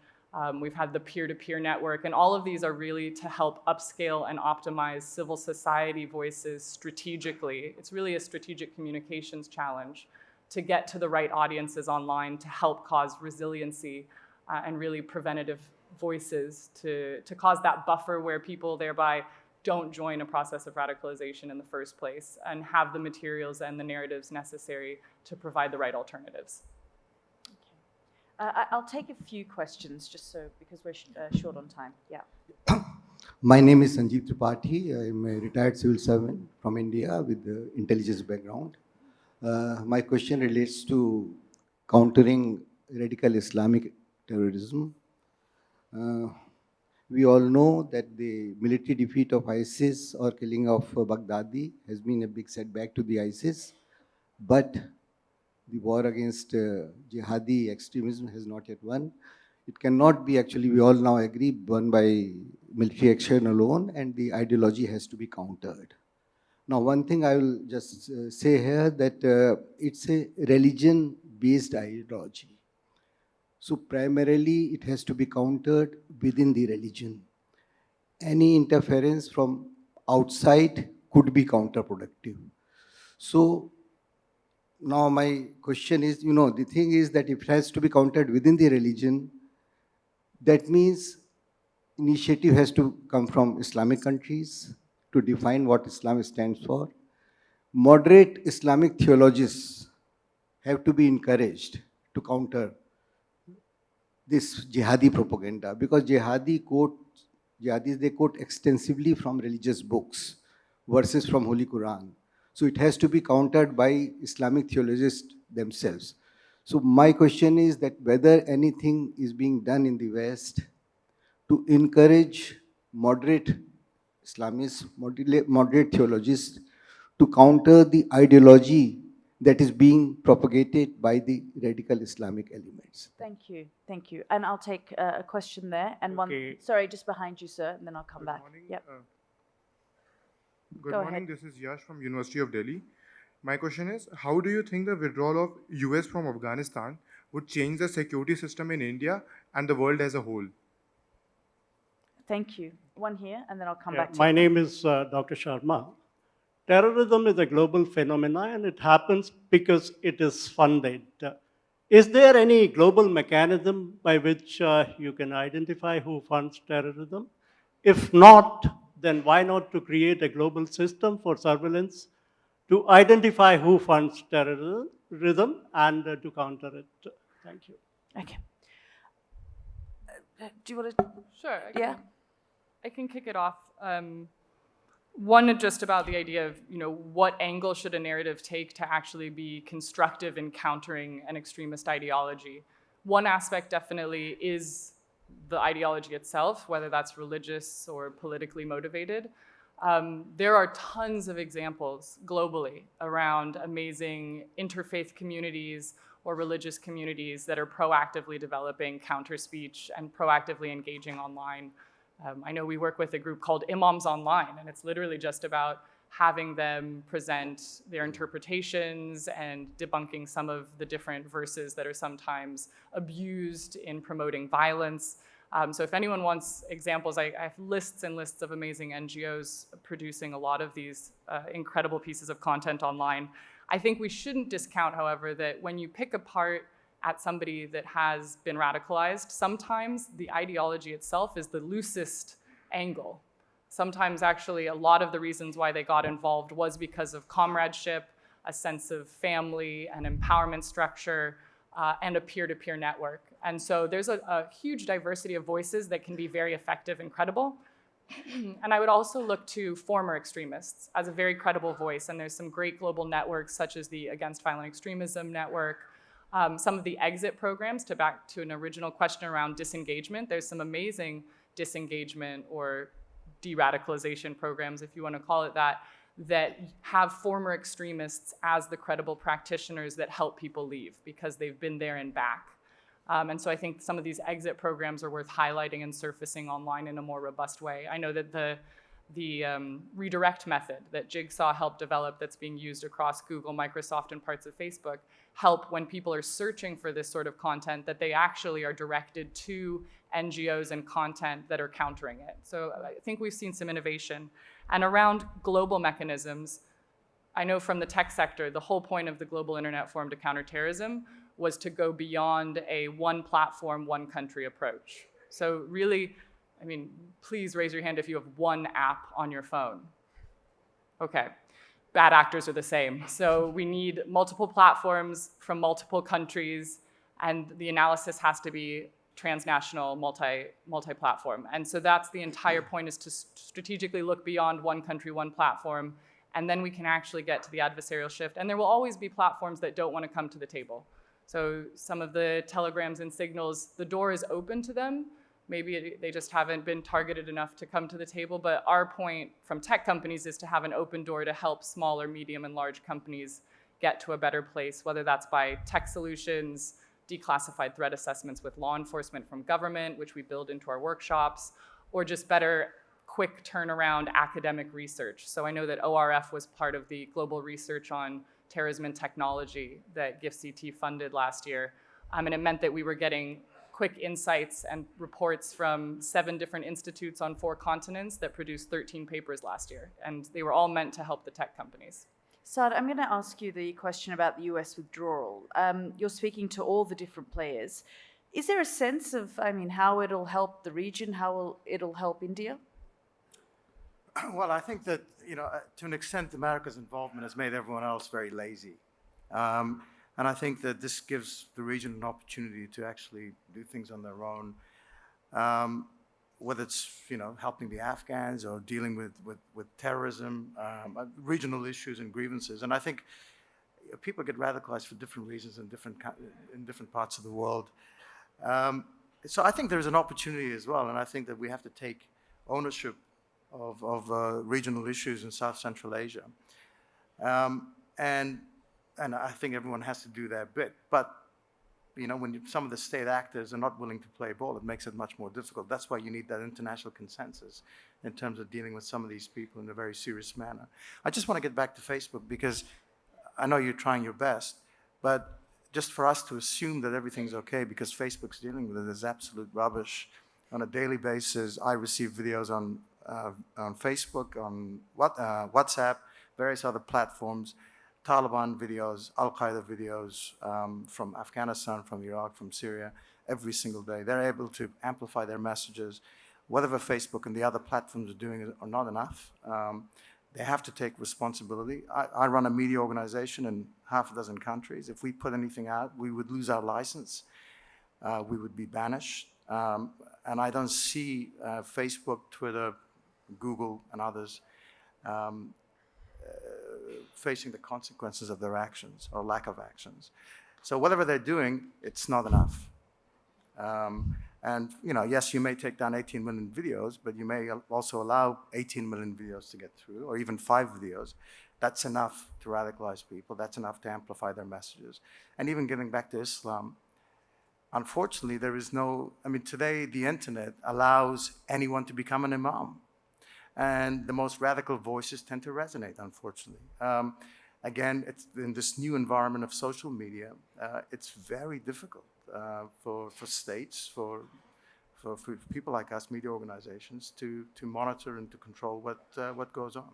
We've had the peer-to-peer network, and all of these are really to help upscale and optimize civil society voices strategically. It's really a strategic communications challenge to get to the right audiences online, to help cause resiliency and really preventative voices to cause that buffer where people thereby don't join a process of radicalization in the first place and have the materials and the narratives necessary to provide the right alternatives. I'll take a few questions just so, because we're short on time. Yeah. My name is Sanjeev Tripathi. I'm a retired civil servant from India with the intelligence background. My question relates to countering radical Islamic terrorism. We all know that the military defeat of ISIS or killing of Baghdadi has been a big setback to the ISIS, but the war against jihadi extremism has not yet won. It cannot be, actually, we all now agree, won by military action alone, and the ideology has to be countered. Now, one thing I will just say here, that it's a religion-based ideology. So primarily, it has to be countered within the religion. Any interference from outside could be counterproductive. So now my question is, the thing is that if it has to be countered within the religion, that means initiative has to come from Islamic countries to define what Islam stands for. Moderate Islamic theologians have to be encouraged to counter this jihadi propaganda, because jihadis, they quote extensively from religious books, verses from Holy Quran. So it has to be countered by Islamic theologians themselves. So my question is that whether anything is being done in the West to encourage moderate Islamists, moderate theologians to counter the ideology that is being propagated by the radical Islamic elements. Thank you, thank you. And I'll take a question there, and one, sorry, just behind you, sir, and then I'll come back. Morning. Yep. Good Go morning, ahead. this is Yash from University of Delhi. My question is, how do you think the withdrawal of US from Afghanistan would change the security system in India and the world as a whole? Thank you. One here, and then I'll come back to My name is Dr. Sharma. Terrorism is a global phenomenon, and it happens because it is funded. Is there any global mechanism by which you can identify who funds terrorism? If not, then why not to create a global system for surveillance to identify who funds terrorism and to counter it? Thank you. Okay. Do you want to? Sure. I can kick it off. One, just about the idea of, what angle should a narrative take to actually be constructive in countering an extremist ideology. One aspect definitely is the ideology itself, whether that's religious or politically motivated. There are tons of examples globally around amazing interfaith communities or religious communities that are proactively developing counter speech and proactively engaging online I know we work with a group called Imams Online, and it's literally just about having them present their interpretations and debunking some of the different verses that are sometimes abused in promoting violence. So if anyone wants examples, I have lists and lists of amazing NGOs producing a lot of these incredible pieces of content online. I think we shouldn't discount, however, that when you pick apart at somebody that has been radicalized, sometimes the ideology itself is the loosest angle. Sometimes actually a lot of the reasons why they got involved was because of comradeship, a sense of family, an empowerment structure, and a peer-to-peer network. And so there's a huge diversity of voices that can be very effective and credible. And I would also look to former extremists as a very credible voice. And there's some great global networks such as the Against Violent Extremism Network, some of the exit programs, to back to an original question around disengagement. There's some amazing disengagement or de-radicalization programs, if you want to call it that, that have former extremists as the credible practitioners that help people leave because they've been there and back. And so I think some of these exit programs are worth highlighting and surfacing online in a more robust way. I know that the redirect method that Jigsaw helped develop that's being used across Google, Microsoft, and parts of Facebook help when people are searching for this sort of content that they actually are directed to NGOs and content that are countering it. So I think we've seen some innovation. And around global mechanisms, I know from the tech sector, the whole point of the Global Internet Forum to Counterterrorism was to go beyond a one platform, one country approach. So really, I mean, please raise your hand if you have one app on your phone. Okay, bad actors are the same. So we need multiple platforms from multiple countries, and the analysis has to be transnational, multi-platform. And so that's the entire point, is to strategically look beyond one country, one platform, and then we can actually get to the adversarial shift. And there will always be platforms that don't want to come to the table. So some of the telegrams and signals, the door is open to them. Maybe they just haven't been targeted enough to come to the table, but our point from tech companies is to have an open door to help smaller, medium, and large companies get to a better place, whether that's by tech solutions, declassified threat assessments with law enforcement from government, which we build into our workshops, or just better, quick turnaround academic research. So I know that ORF was part of the global research on terrorism and technology that GIFCT funded last year. And it meant that we were getting quick insights and reports from 7 different institutes on 4 continents that produced 13 papers last year. And they were all meant to help the tech companies. Saad, I'm going to ask you the question about the US withdrawal. You're speaking to all the different players. Is there a sense of, how it'll help the region, how it'll help India? Well, I think that, to an extent, America's involvement has made everyone else very lazy. And I think that this gives the region an opportunity to actually do things on their own, whether it's, helping the Afghans or dealing with terrorism, regional issues and grievances. And I think people get radicalized for different reasons in different parts of the world. So I think there's an opportunity as well, and I think that we have to take ownership of regional issues in South Central Asia. And I think everyone has to do their bit. But, when some of the state actors are not willing to play ball, it makes it much more difficult. That's why you need that international consensus in terms of dealing with some of these people in a very serious manner. I just want to get back to Facebook because I know you're trying your best, but just for us to assume that everything's okay because Facebook's dealing with it is absolute rubbish. On a daily basis, I receive videos on Facebook, on WhatsApp, various other platforms, Taliban videos, Al-Qaeda videos from Afghanistan, from Iraq, from Syria, every single day. They're able to amplify their messages. Whatever Facebook and the other platforms are doing are not enough. They have to take responsibility. I run a media organization in half a dozen countries. If we put anything out, we would lose our license. We would be banished. And I don't see Facebook, Twitter, Google, and others facing the consequences of their actions or lack of actions. So whatever they're doing, it's not enough. And yes, you may take down 18 million videos, but you may also allow 18 million videos to get through, or even 5 videos. That's enough to radicalize people. That's enough to amplify their messages. And even getting back to Islam, unfortunately, there is no, I mean, today the internet allows anyone to become an imam. And the most radical voices tend to resonate, unfortunately. Again, it's in this new environment of social media, it's very difficult for states, for people like us, media organizations, to monitor and to control what goes on.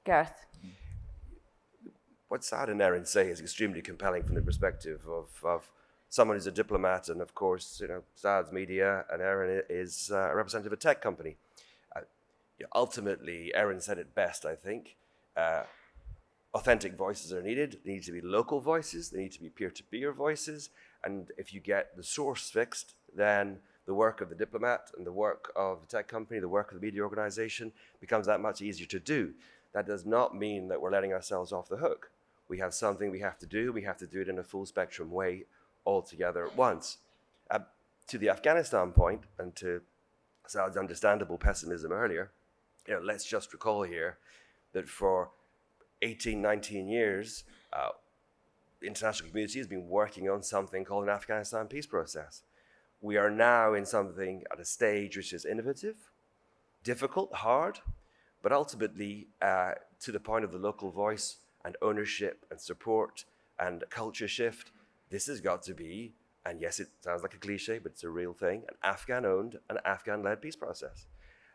Gareth. What Saad and Erin say is extremely compelling from the perspective of someone who's a diplomat, and of course, you know, Saad's media, and Erin is a representative of a tech company. Ultimately, Erin said it best, I think. Authentic voices are needed. They need to be local voices. They need to be peer-to-peer voices. And if you get the source fixed, then the work of the diplomat and the work of the tech company, the work of the media organization becomes that much easier to do. That does not mean that we're letting ourselves off the hook. We have something we have to do. We have to do it in a full spectrum way all together at once. To the Afghanistan point, and to Saad's understandable pessimism earlier, you know, let's just recall here that for 18, 19 years, the international community has been working on something called an Afghanistan peace process. We are now in something at a stage which is innovative, difficult, hard, but ultimately to the point of the local voice and ownership and support and culture shift. This has got to be, and yes, it sounds like a cliche, but it's a real thing, an Afghan-owned and Afghan-led peace process.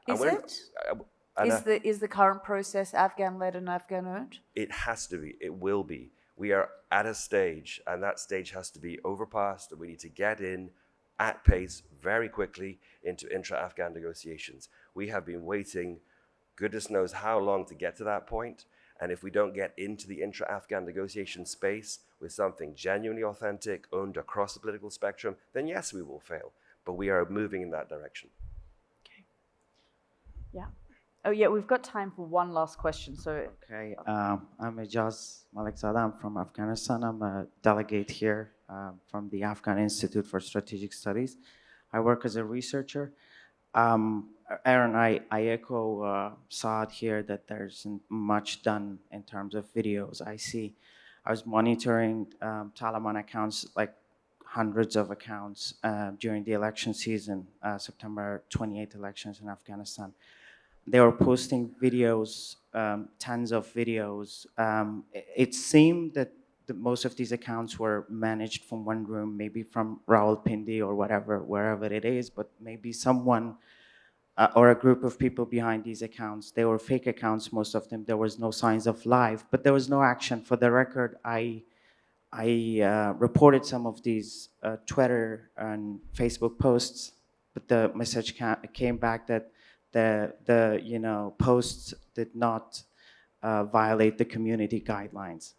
Is it? Is the current process Afghan-led and Afghan-owned? It has to be. It will be. We are at a stage, and that stage has to be overpassed, and we need to get in at pace very quickly into intra-Afghan negotiations. We have been waiting goodness knows how long to get to that point, and if we don't get into the intra-Afghan negotiation space with something genuinely authentic, owned across the political spectrum, then yes, we will fail. But we are moving in that direction. Okay. Yeah. Oh, yeah, we've got time for one last question. So, okay, I'm Ejaz Malikzada. I'm from Afghanistan. I'm a delegate here from the Afghan Institute for Strategic Studies. I work as a researcher. Aaron, I echo Saad here that there isn't much done in terms of videos. I was monitoring Taliban accounts, like hundreds of accounts during the election season, September 28th elections in Afghanistan. They were posting videos, tons of videos. It seemed that most of these accounts were managed from one room, maybe from Rawalpindi or whatever, wherever it is, but maybe someone or a group of people behind these accounts. They were fake accounts, most of them. There was no signs of life, but there was no action. For the record, I reported some of these Twitter and Facebook posts, but the message came back that the posts did not violate the community guidelines.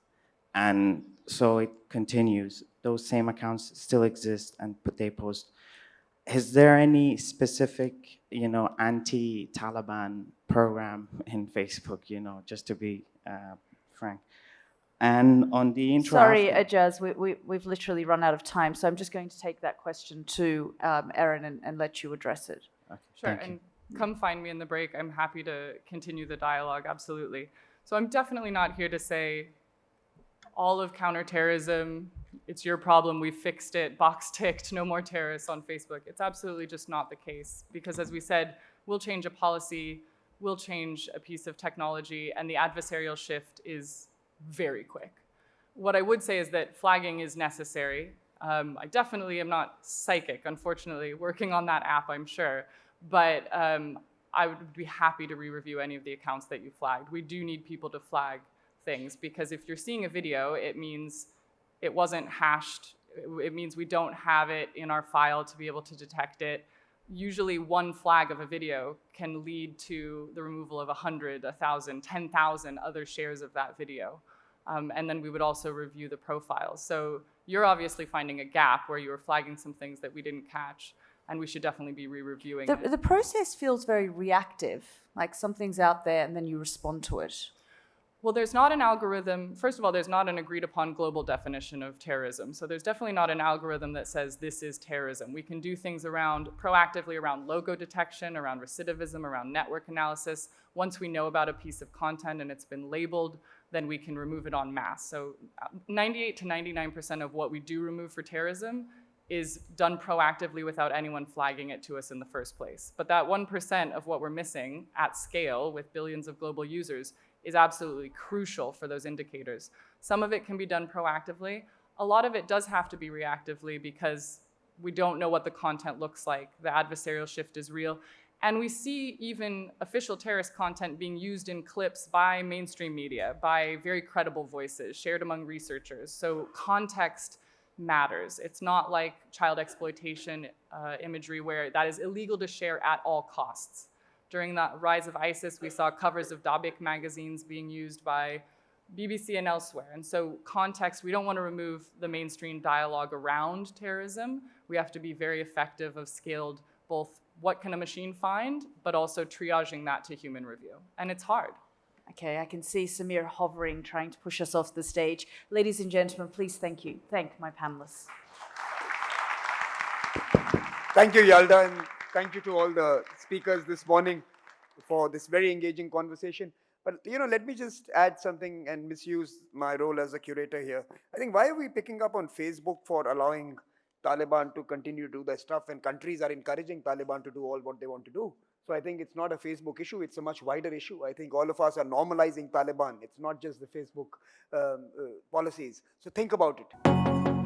And so it continues. Those same accounts still exist, but they post. Is there any specific, anti-Taliban program in Facebook, just to be frank? And on the intro. Sorry, Ejaz, we've literally run out of time, so I'm just going to take that question to Erin and let you address it. Okay, sure, and come find me in the break. I'm happy to continue the dialogue, absolutely. So I'm definitely not here to say all of counterterrorism, it's your problem, we fixed it, box ticked, no more terrorists on Facebook. It's absolutely just not the case, because as we said, we'll change a policy, we'll change a piece of technology, and the adversarial shift is very quick. What I would say is that flagging is necessary. I definitely am not psychic, unfortunately, working on that app, I'm sure, but I would be happy to re-review any of the accounts that you flagged. We do need people to flag things, because if you're seeing a video, it means it wasn't hashed. It means we don't have it in our file to be able to detect it. Usually one flag of a video can lead to the removal of 100, 1,000, 10,000 other shares of that video. And then we would also review the profiles. So you're obviously finding a gap where you were flagging some things that we didn't catch, and we should definitely be re-reviewing it. The process feels very reactive, like something's out there and then you respond to it. Well, there's not an algorithm. First of all, there's not an agreed upon global definition of terrorism. So there's definitely not an algorithm that says this is terrorism. We can do things proactively around logo detection, around recidivism, around network analysis. Once we know about a piece of content and it's been labeled, then we can remove it en masse. So 98 to 99% of what we do remove for terrorism is done proactively without anyone flagging it to us in the first place. But that 1% of what we're missing at scale with billions of global users is absolutely crucial for those indicators. Some of it can be done proactively. A lot of it does have to be reactively because we don't know what the content looks like. The adversarial shift is real. And we see even official terrorist content being used in clips by mainstream media, by very credible voices, shared among researchers. So context matters. It's not like child exploitation imagery where that is illegal to share at all costs. During the rise of ISIS, we saw covers of Dabik magazines being used by BBC and elsewhere. And so context, we don't want to remove the mainstream dialogue around terrorism. We have to be very effective of scaled both what can a machine find, but also triaging that to human review. And it's hard. Okay, I can see Samir hovering, trying to push us off the stage. Ladies and gentlemen, please thank my panelists. Thank you, Yalda, and thank you to all the speakers this morning for this very engaging conversation. But let me just add something and misuse my role as a curator here. I think why are we picking up on Facebook for allowing Taliban to continue to do their stuff when countries are encouraging Taliban to do all what they want to do? So I think it's not a Facebook issue, it's a much wider issue. I think all of us are normalizing Taliban. It's not just the Facebook policies. So think about it.